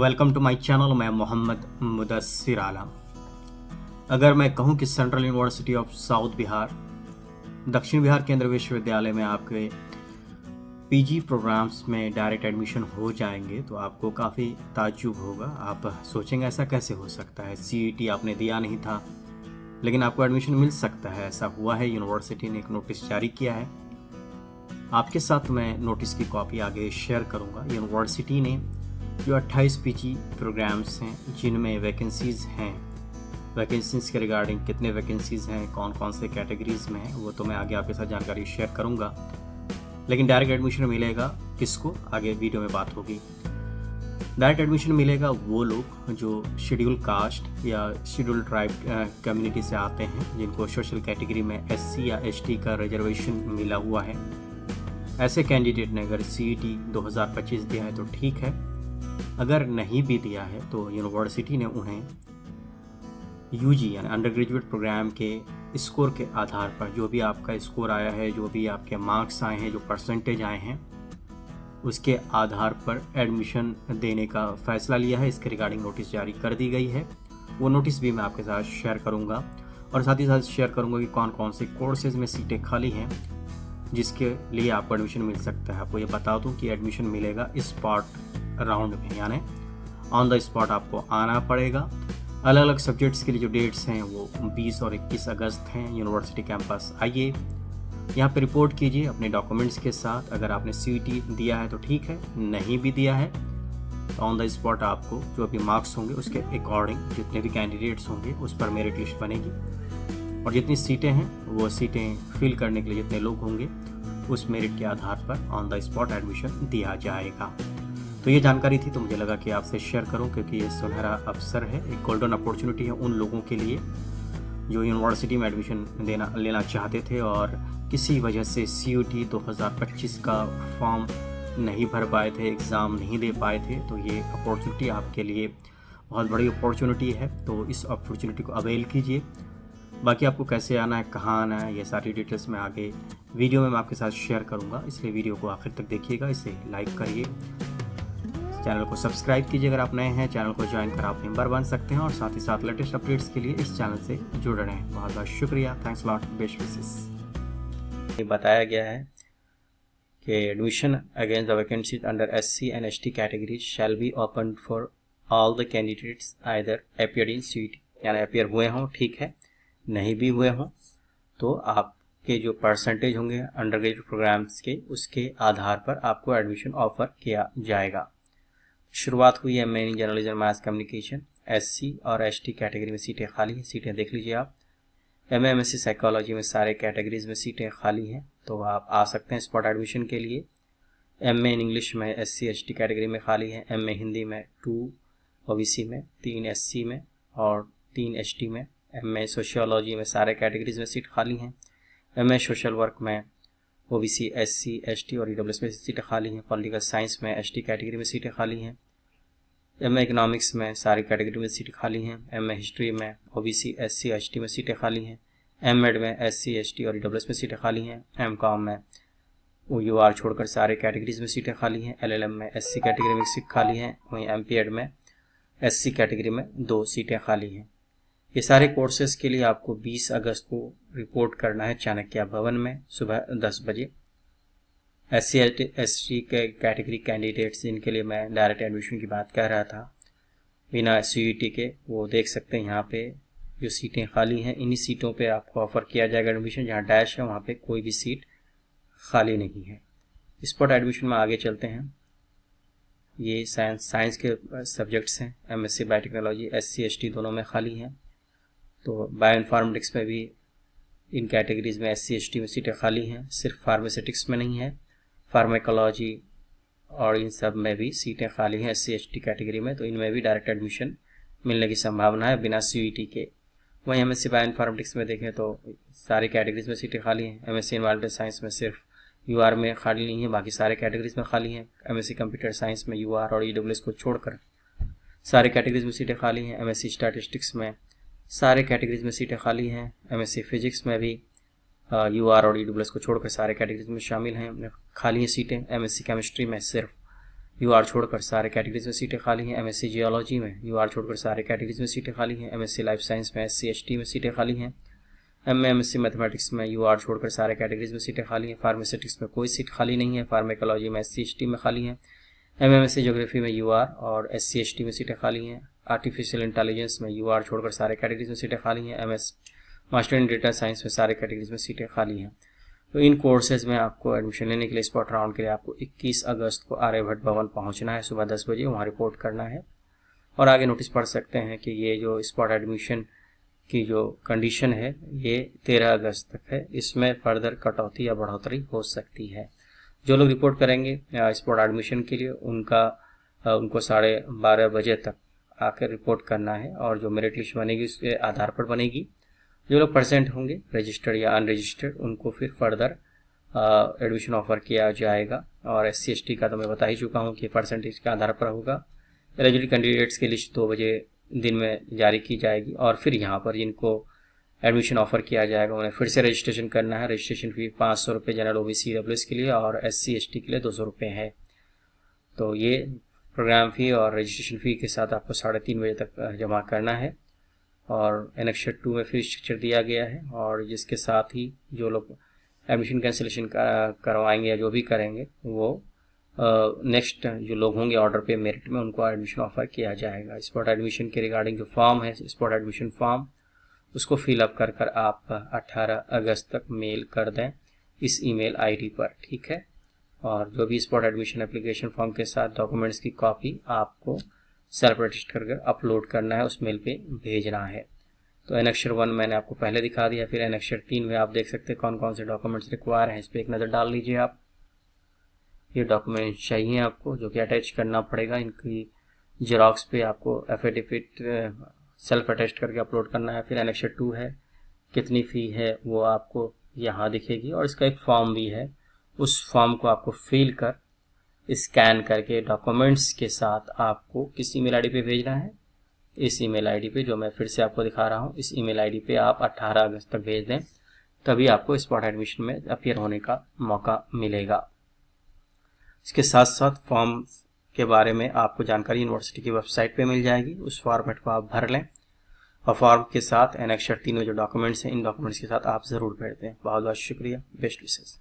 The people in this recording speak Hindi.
Welcome to my channel. मैं मोहम्मद मुदस्सिर आलम। अगर मैं कहूं कि central university of south Bihar, दक्षिण बिहार केंद्रीय विश्वविद्यालय में आपके पीजी प्रोग्राम्स में डायरेक्ट एडमिशन हो जाएंगे तो आपको काफ़ी ताज्जुब होगा। आप सोचेंगे ऐसा कैसे हो सकता है, सीईटी आपने दिया नहीं था लेकिन आपको एडमिशन मिल सकता है। ऐसा हुआ है, यूनिवर्सिटी ने एक नोटिस जारी किया है। आपके साथ मैं नोटिस की कॉपी आगे शेयर करूंगा। यूनिवर्सिटी ने जो 28 पीजी प्रोग्राम्स हैं जिनमें वैकेंसीज़ हैं, वैकेंसीज़ के रिगार्डिंग कितने वैकेंसीज़ हैं, कौन कौन से कैटेगरीज़ में हैं, वो तो मैं आगे आपके साथ जानकारी शेयर करूंगा। लेकिन डायरेक्ट एडमिशन मिलेगा किसको, आगे वीडियो में बात होगी। डायरेक्ट एडमिशन मिलेगा वो लोग जो शेड्यूल कास्ट या शेड्यूल ट्राइब कम्युनिटी से आते हैं, जिनको सोशल कैटेगरी में एससी या एसटी का रिजर्वेशन मिला हुआ है। ऐसे कैंडिडेट ने अगर सीईटी 2025 दिया है तो ठीक है, अगर नहीं भी दिया है तो यूनिवर्सिटी ने उन्हें यूजी यानी अंडर ग्रेजुएट प्रोग्राम के स्कोर के आधार पर, जो भी आपका स्कोर आया है, जो भी आपके मार्क्स आए हैं, जो परसेंटेज आए हैं, उसके आधार पर एडमिशन देने का फैसला लिया है। इसके रिगार्डिंग नोटिस जारी कर दी गई है। वो नोटिस भी मैं आपके साथ शेयर करूंगा और साथ ही साथ शेयर करूंगा कि कौन कौन से कोर्सेज में सीटें खाली हैं जिसके लिए आपको एडमिशन मिल सकता है। आपको ये बता दूं कि एडमिशन मिलेगा स्पॉट राउंड में, यानी ऑन द स्पॉट आपको आना पड़ेगा। अलग अलग सब्जेक्ट्स के लिए जो डेट्स हैं वो 20 और 21 अगस्त हैं। यूनिवर्सिटी कैंपस आइए, यहाँ पे रिपोर्ट कीजिए अपने डॉक्यूमेंट्स के साथ। अगर आपने सीईटी दिया है तो ठीक है, नहीं भी दिया है तो ऑन द स्पॉट आपको जो भी मार्क्स होंगे उसके अकॉर्डिंग जितने भी कैंडिडेट्स होंगे उस पर मेरिट लिस्ट बनेगी और जितनी सीटें हैं वो सीटें फिल करने के लिए जितने लोग होंगे उस मेरिट के आधार पर ऑन द स्पॉट एडमिशन दिया जाएगा। तो ये जानकारी थी तो मुझे लगा कि आपसे शेयर करूं, क्योंकि ये सुनहरा अवसर है, एक गोल्डन अपॉर्चुनिटी है उन लोगों के लिए जो यूनिवर्सिटी में एडमिशन लेना चाहते थे और किसी वजह से सीईटी 2025 का फॉर्म नहीं भर पाए थे, एग्ज़ाम नहीं दे पाए थे। तो ये अपॉर्चुनिटी आपके लिए बहुत बड़ी अपॉर्चुनिटी है, तो इस अपॉर्चुनिटी को अवेल कीजिए। बाकी आपको कैसे आना है, कहाँ आना है, ये सारी डिटेल्स मैं आगे वीडियो में मैं आपके साथ शेयर करूँगा, इसलिए वीडियो को आखिर तक देखिएगा। इसे लाइक करिए, चैनल को सब्सक्राइब कीजिए। अगर आप नए हैं चैनल को ज्वाइन कर आप मेंबर बन सकते हैं और साथ ही साथ लेटेस्ट अपडेट्स के लिए इस चैनल से जुड़ रहे हैं। बहुत बहुत शुक्रिया, थैंक्स लॉट, बेस्ट विशेस। ये बताया गया है कि admission against the vacancies under SC and ST categories shall be open for all the candidates either appeared in CET, यानी अपीयर हुए हों ठीक है, नहीं भी हुए हों तो आपके जो परसेंटेज होंगे अंडर ग्रेजुएट प्रोग्राम्स के उसके आधार पर आपको एडमिशन ऑफर किया जाएगा। शुरुआत हुई है MA in journalism mass communication, SC और एसटी कैटेगरी में सीटें खाली हैं, सीटें देख लीजिए आप। एमए एमएससी साइकोलॉजी में सारे कैटेगरीज में सीटें खाली हैं, तो आप आ सकते हैं स्पॉट एडमिशन के लिए। एमए इन इंग्लिश में एससी एसटी कैटेगरी में खाली है, एमए हिंदी में 2 ओबीसी में, 3 एससी में और 3 एसटी में। एमए सोशियोलॉजी में सारे कैटेगरीज में सीट खाली हैं। एमए सोशल वर्क में ओबीसी, एससी, एसटी और ईडब्ल्यूएस में सीटें खाली हैं। पॉलिटिकल साइंस में एसटी कैटेगरी में सीटें खाली हैं। एमए इकोनॉमिक्स में सारी कैटेगरी में सीटें खाली हैं। एमए हिस्ट्री में ओबीसी, एससी, एसटी में सीटें खाली हैं। एमएड में एससी, एसटी और ईडब्ल्यूएस में सीटें खाली हैं। एमकॉम में यूआर छोड़कर सारे कैटेगरीज में सीटें खाली हैं। एलएलएम में एससी कैटेगरी में सीट खाली हैं, वहीं एमपीएड में एससी कैटेगरी में 2 सीटें खाली हैं। ये सारे कोर्सेज के लिए आपको 20 अगस्त को रिपोर्ट करना है चाणक्य भवन में सुबह 10 बजे। एससी एसटी के कैटेगरी कैंडिडेट्स जिनके लिए मैं डायरेक्ट एडमिशन की बात कह रहा था बिना सीईटी के, वो देख सकते हैं यहाँ पे जो सीटें खाली हैं, इन्हीं सीटों पे आपको ऑफर किया जाएगा एडमिशन। जहाँ डैश है वहाँ पे कोई भी सीट खाली नहीं है। स्पॉट एडमिशन में आगे चलते हैं। ये साइंस के सब्जेक्ट्स हैं। एमएससी बायोटेक्नोलॉजी एससी एसटी दोनों में खाली हैं। तो बायो इन्फॉर्मेटिक्स में भी इन कैटेगरीज में एससी एसटी में सीटें खाली हैं, सिर्फ फार्मास्यूटिक्स में नहीं है, फार्माकोलॉजी और इन सब में भी सीटें खाली हैं एससी एसटी कैटेगरी में, तो इनमें भी डायरेक्ट एडमिशन मिलने की संभावना है बिना सीईटी के। वहीं एमएससी बायो इन्फॉर्मेटिक्स में देखें तो सारी कैटेगरीज में सीटें खाली हैं। एमएससी एनवायरमेंटल साइंस में सिर्फ यूआर में खाली नहीं है, बाकी सारे कैटेगरीज में खाली हैं। एमएससी कंप्यूटर साइंस में यूआर और ईडब्ल्यूएस को छोड़कर सारे कैटेगरीज में सीटें खाली हैं। एमएससी स्टैटिस्टिक्स में सारे कैटेगरीज में सीटें खाली हैं। एमएससी फिजिक्स में भी यूआर और ईडब्ल्यूएस को छोड़कर सारे कैटेगरीज में शामिल हैं, खाली हैं सीटें। एमएससी केमिस्ट्री में सिर्फ यूआर छोड़कर सारे कैटेगरीज में सीटें खाली हैं। एमएससी जियोलॉजी में यूआर छोड़कर सारे कैटेगरीज में सीटें खाली हैं। एमएससी लाइफ साइंस में एससी एसटी में सीटें खाली हैं। एमएससी मैथमेटिक्स में यूआर छोड़कर सारे कैटेगरीज में सीटें खाली हैं। फार्मास्यूटिक्स में कोई सीट खाली नहीं है। फार्मेकोलॉजी में एससी एसटी में खाली हैं। एमएससी ज्योग्राफी में यूआर और एससी एसटी में सीटें खाली हैं। आर्टिफिशियल इंटेलिजेंस में यूआर छोड़कर सारे कैटेगरीज में सीटें खाली हैं। MS master in data science में सारे कैटेगरीज में सीटें खाली हैं। तो इन कोर्सेज में आपको एडमिशन लेने के लिए स्पॉट राउंड के लिए आपको 21 अगस्त को आर्यभट्ट भवन पहुंचना है सुबह 10 बजे, वहाँ रिपोर्ट करना है। और आगे नोटिस पढ़ सकते हैं कि ये जो स्पॉट एडमिशन की जो कंडीशन है ये 13 अगस्त तक है। इसमें फर्दर कटौती या बढ़ोतरी हो सकती है। जो लोग रिपोर्ट करेंगे स्पॉट एडमिशन के लिए उनको 12:30 बजे तक आकर रिपोर्ट करना है और जो मेरिट लिस्ट बनेगी उसके आधार पर बनेगी। जो लोग परसेंट होंगे रजिस्टर्ड या अनरजिस्टर्ड उनको फिर फर्दर एडमिशन ऑफर किया जाएगा। और एससी एसटी का तो मैं बता ही चुका हूँ कि परसेंटेज के आधार पर होगा। एलिजिबल कैंडिडेट्स की लिस्ट 2 बजे दिन में जारी की जाएगी और फिर यहाँ पर जिनको एडमिशन ऑफर किया जाएगा उन्हें फिर से रजिस्ट्रेशन करना है। रजिस्ट्रेशन फी 500 रुपये जनरल ओबीसी डब्ल्यूएस के लिए और एससी एसटी के लिए 200 रुपये है। तो ये प्रोग्राम फ़ी और रजिस्ट्रेशन फ़ी के साथ आपको 3:30 बजे तक जमा करना है। और एनेक्सर 2 में फिर स्ट्रक्चर दिया गया है और जिसके साथ ही जो लोग एडमिशन कैंसिलेशन करवाएंगे या जो भी करेंगे वो नेक्स्ट जो लोग होंगे ऑर्डर पे मेरिट में उनको एडमिशन ऑफर किया जाएगा। स्पॉट एडमिशन के रिगार्डिंग जो फॉर्म है स्पॉट एडमिशन फॉर्म उसको फिलअप कर आप 18 अगस्त तक मेल कर दें इस ईमेल आईडी पर, ठीक है। और जो भी स्पॉट एडमिशन एप्लीकेशन फॉर्म के साथ डॉक्यूमेंट्स की कॉपी आपको सेल्फ रजिस्टर कर अपलोड करना है, उस मेल पे भेजना है। तो एनेक्सर 1 मैंने आपको पहले दिखा दिया। फिर एनेक्सर 3 में आप देख सकते हैं कौन कौन से डॉक्यूमेंट्स रिक्वायर हैं, इस पर एक नज़र डाल लीजिए आप। ये डॉक्यूमेंट चाहिए आपको जो कि अटैच करना पड़ेगा। इनकी जेरॉक्स पे आपको एफिडेविट सेल्फ अटैच करके अपलोड करना है। फिर एनेक्सर 2 है, कितनी फ़ी है वो आपको यहाँ दिखेगी और इसका एक फॉर्म भी है। उस फॉर्म को आपको फिल कर स्कैन करके डॉक्यूमेंट्स के साथ आपको किस ईमेल आईडी पे भेजना है, इस ईमेल आईडी पे जो मैं फिर से आपको दिखा रहा हूँ। इस ईमेल आईडी पे आप 18 अगस्त तक भेज दें, तभी आपको स्पॉट एडमिशन में अपीयर होने का मौका मिलेगा। इसके साथ साथ फॉर्म के बारे में आपको जानकारी यूनिवर्सिटी की वेबसाइट पे मिल जाएगी। उस फॉर्मेट को आप भर लें और फॉर्म के साथ एनेक्सर 3 में जो डॉक्यूमेंट्स हैं इन डॉक्यूमेंट्स के साथ आप ज़रूर भेज दें। बहुत बहुत शुक्रिया। Best wishes.